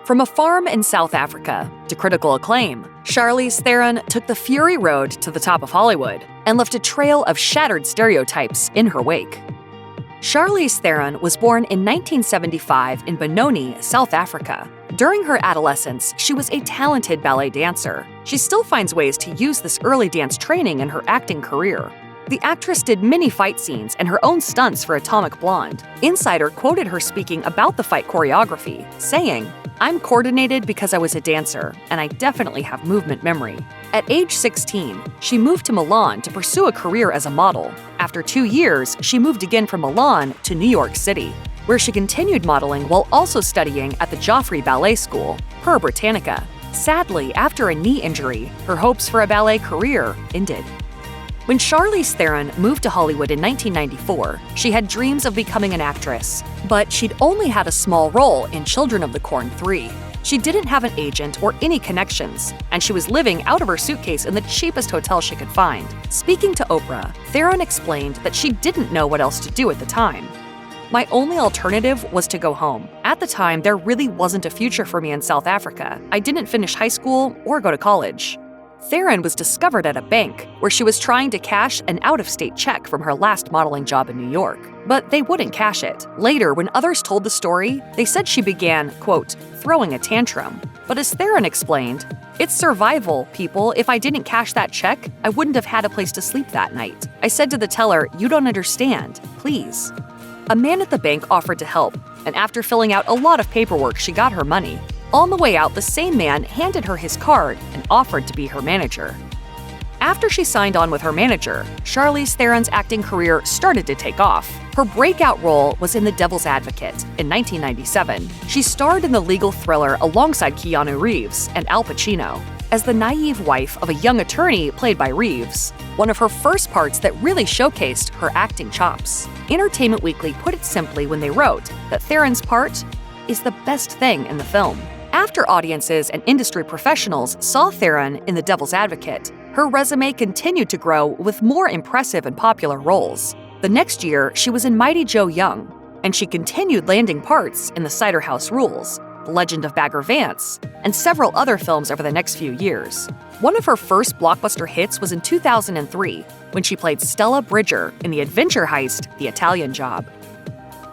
From a farm in South Africa to critical acclaim, Charlize Theron took the Fury Road to the top of Hollywood and left a trail of shattered stereotypes in her wake. Charlize Theron was born in 1975 in Benoni, South Africa. During her adolescence, she was a talented ballet dancer. She still finds ways to use this early dance training in her acting career. The actress did many fight scenes and her own stunts for Atomic Blonde. Insider quoted her speaking about the fight choreography, saying, "I'm coordinated because I was a dancer, and I definitely have movement memory." At age 16, she moved to Milan to pursue a career as a model. After 2 years, she moved again from Milan to New York City, where she continued modeling while also studying at the Joffrey Ballet School, per Britannica. Sadly, after a knee injury, her hopes for a ballet career ended. When Charlize Theron moved to Hollywood in 1994, she had dreams of becoming an actress, but she'd only had a small role in Children of the Corn 3. She didn't have an agent or any connections, and she was living out of her suitcase in the cheapest hotel she could find. Speaking to Oprah, Theron explained that she didn't know what else to do at the time. "My only alternative was to go home. At the time, there really wasn't a future for me in South Africa. I didn't finish high school or go to college." Theron was discovered at a bank where she was trying to cash an out-of-state check from her last modeling job in New York, but they wouldn't cash it. Later, when others told the story, they said she began, quote, throwing a tantrum. But as Theron explained, "It's survival, people. If I didn't cash that check, I wouldn't have had a place to sleep that night. I said to the teller, 'You don't understand. Please.'" A man at the bank offered to help, and after filling out a lot of paperwork, she got her money. On the way out, the same man handed her his card and offered to be her manager. After she signed on with her manager, Charlize Theron's acting career started to take off. Her breakout role was in The Devil's Advocate in 1997. She starred in the legal thriller alongside Keanu Reeves and Al Pacino as the naive wife of a young attorney played by Reeves, one of her first parts that really showcased her acting chops. Entertainment Weekly put it simply when they wrote that Theron's part is the best thing in the film. After audiences and industry professionals saw Theron in The Devil's Advocate, her resume continued to grow with more impressive and popular roles. The next year, she was in Mighty Joe Young, and she continued landing parts in The Cider House Rules, The Legend of Bagger Vance, and several other films over the next few years. One of her first blockbuster hits was in 2003, when she played Stella Bridger in the adventure heist The Italian Job.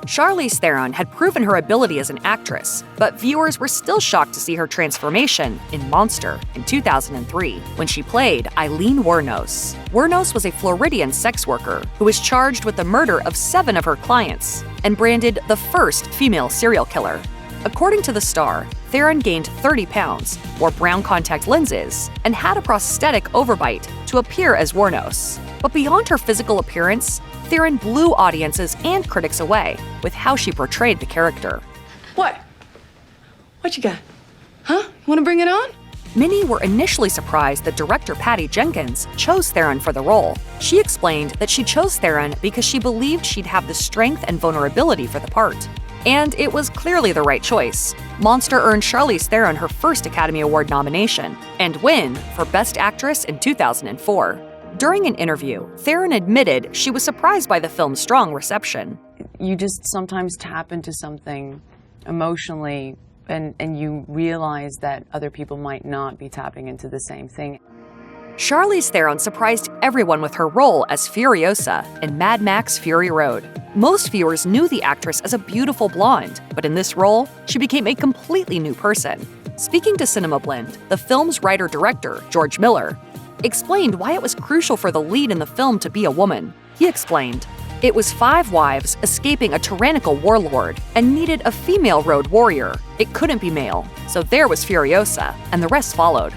Charlize Theron had proven her ability as an actress, but viewers were still shocked to see her transformation in Monster in 2003, when she played Eileen Wuornos. Wuornos was a Floridian sex worker who was charged with the murder of 7 of her clients and branded the first female serial killer. According to The Star, Theron gained 30 pounds, wore brown contact lenses, and had a prosthetic overbite to appear as Wuornos. But beyond her physical appearance, Theron blew audiences and critics away with how she portrayed the character. What? What you got? Huh? You want to bring it on? Many were initially surprised that director Patty Jenkins chose Theron for the role. She explained that she chose Theron because she believed she'd have the strength and vulnerability for the part. And it was clearly the right choice. Monster earned Charlize Theron her first Academy Award nomination and win for Best Actress in 2004. During an interview, Theron admitted she was surprised by the film's strong reception. You just sometimes tap into something emotionally and you realize that other people might not be tapping into the same thing. Charlize Theron surprised everyone with her role as Furiosa in Mad Max Fury Road. Most viewers knew the actress as a beautiful blonde, but in this role, she became a completely new person. Speaking to Cinema Blend, the film's writer-director, George Miller, explained why it was crucial for the lead in the film to be a woman. He explained, "It was 5 wives escaping a tyrannical warlord and needed a female road warrior. It couldn't be male, so there was Furiosa, and the rest followed."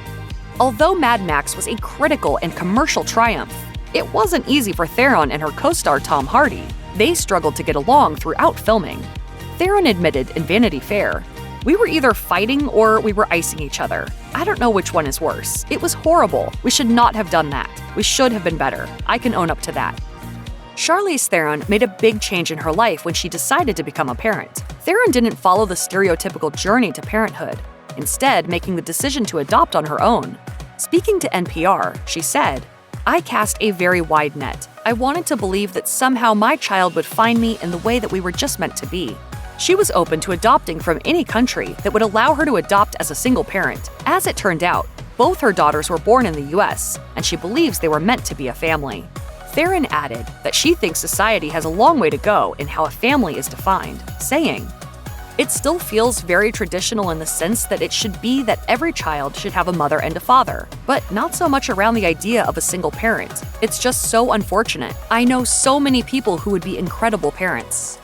Although Mad Max was a critical and commercial triumph, it wasn't easy for Theron and her co-star Tom Hardy. They struggled to get along throughout filming. Theron admitted in Vanity Fair, "We were either fighting or we were icing each other. I don't know which one is worse. It was horrible. We should not have done that. We should have been better. I can own up to that." Charlize Theron made a big change in her life when she decided to become a parent. Theron didn't follow the stereotypical journey to parenthood, instead making the decision to adopt on her own. Speaking to NPR, she said, "I cast a very wide net. I wanted to believe that somehow my child would find me in the way that we were just meant to be. She was open to adopting from any country that would allow her to adopt as a single parent. As it turned out, both her daughters were born in the US, and she believes they were meant to be a family. Theron added that she thinks society has a long way to go in how a family is defined, saying, "It still feels very traditional in the sense that it should be that every child should have a mother and a father, but not so much around the idea of a single parent. It's just so unfortunate. I know so many people who would be incredible parents."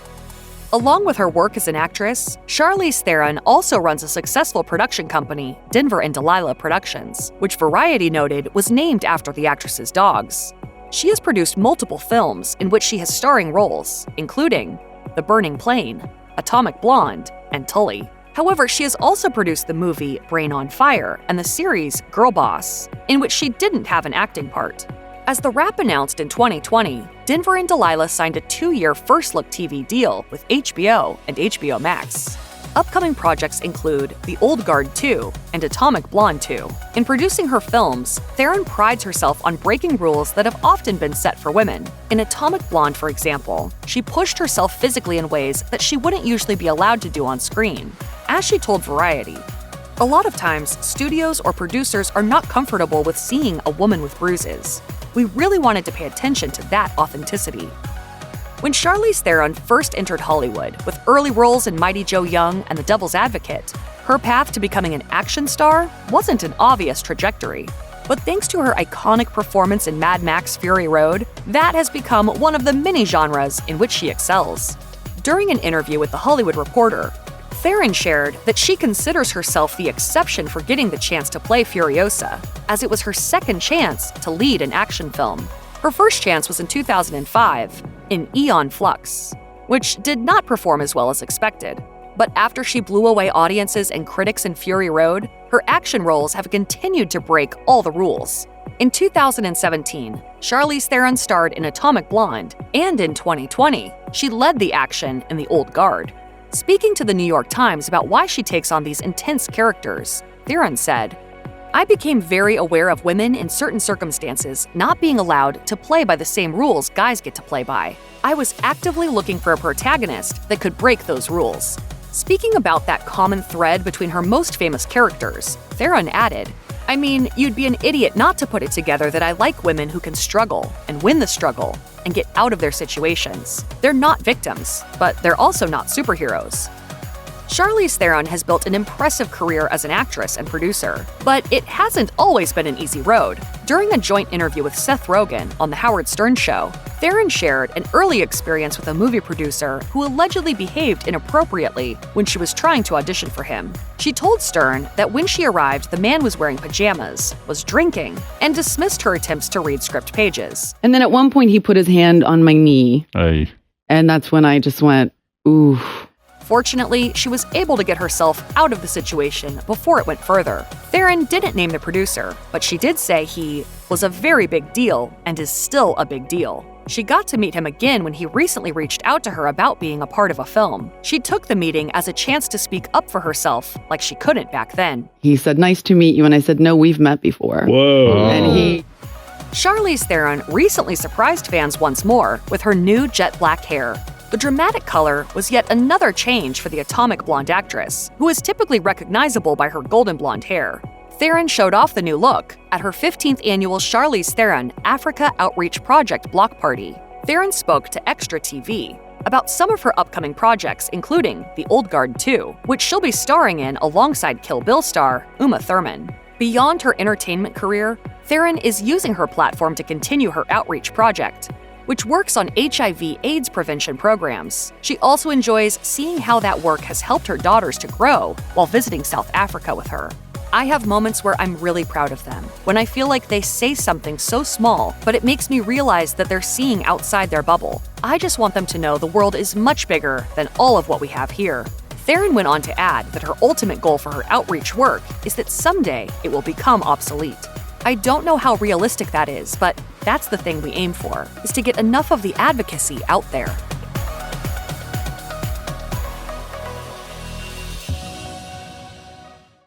Along with her work as an actress, Charlize Theron also runs a successful production company, Denver and Delilah Productions, which Variety noted was named after the actress's dogs. She has produced multiple films in which she has starring roles, including The Burning Plane, Atomic Blonde, and Tully. However, she has also produced the movie Brain on Fire and the series Girl Boss, in which she didn't have an acting part. As The Wrap announced in 2020, Denver and Delilah signed a 2-year first-look TV deal with HBO and HBO Max. Upcoming projects include The Old Guard 2 and Atomic Blonde 2. In producing her films, Theron prides herself on breaking rules that have often been set for women. In Atomic Blonde, for example, she pushed herself physically in ways that she wouldn't usually be allowed to do on screen. As she told Variety, "A lot of times, studios or producers are not comfortable with seeing a woman with bruises. We really wanted to pay attention to that authenticity." When Charlize Theron first entered Hollywood with early roles in Mighty Joe Young and The Devil's Advocate, her path to becoming an action star wasn't an obvious trajectory. But thanks to her iconic performance in Mad Max Fury Road, that has become one of the many genres in which she excels. During an interview with The Hollywood Reporter, Theron shared that she considers herself the exception for getting the chance to play Furiosa, as it was her second chance to lead an action film. Her first chance was in 2005, in Aeon Flux, which did not perform as well as expected. But after she blew away audiences and critics in Fury Road, her action roles have continued to break all the rules. In 2017, Charlize Theron starred in Atomic Blonde, and in 2020, she led the action in The Old Guard. Speaking to the New York Times about why she takes on these intense characters, Theron said, "I became very aware of women in certain circumstances not being allowed to play by the same rules guys get to play by. I was actively looking for a protagonist that could break those rules." Speaking about that common thread between her most famous characters, Theron added, "I mean, you'd be an idiot not to put it together that I like women who can struggle and win the struggle and get out of their situations. They're not victims, but they're also not superheroes." Charlize Theron has built an impressive career as an actress and producer, but it hasn't always been an easy road. During a joint interview with Seth Rogen on The Howard Stern Show, Theron shared an early experience with a movie producer who allegedly behaved inappropriately when she was trying to audition for him. She told Stern that when she arrived, the man was wearing pajamas, was drinking, and dismissed her attempts to read script pages. And then at one point, he put his hand on my knee. Hey. And that's when I just went, ooh. Fortunately, she was able to get herself out of the situation before it went further. Theron didn't name the producer, but she did say he was a very big deal and is still a big deal. She got to meet him again when he recently reached out to her about being a part of a film. She took the meeting as a chance to speak up for herself like she couldn't back then. He said, "Nice to meet you." And I said, "No, we've met before." Whoa. And Charlize Theron recently surprised fans once more with her new jet black hair. The dramatic color was yet another change for the Atomic Blonde actress, who is typically recognizable by her golden blonde hair. Theron showed off the new look at her 15th annual Charlize Theron Africa Outreach Project block party. Theron spoke to Extra TV about some of her upcoming projects, including The Old Guard 2, which she'll be starring in alongside Kill Bill star Uma Thurman. Beyond her entertainment career, Theron is using her platform to continue her outreach project, which works on HIV/AIDS prevention programs. She also enjoys seeing how that work has helped her daughters to grow while visiting South Africa with her. "I have moments where I'm really proud of them, when I feel like they say something so small, but it makes me realize that they're seeing outside their bubble. I just want them to know the world is much bigger than all of what we have here." Theron went on to add that her ultimate goal for her outreach work is that someday it will become obsolete. "I don't know how realistic that is, but that's the thing we aim for, is to get enough of the advocacy out there."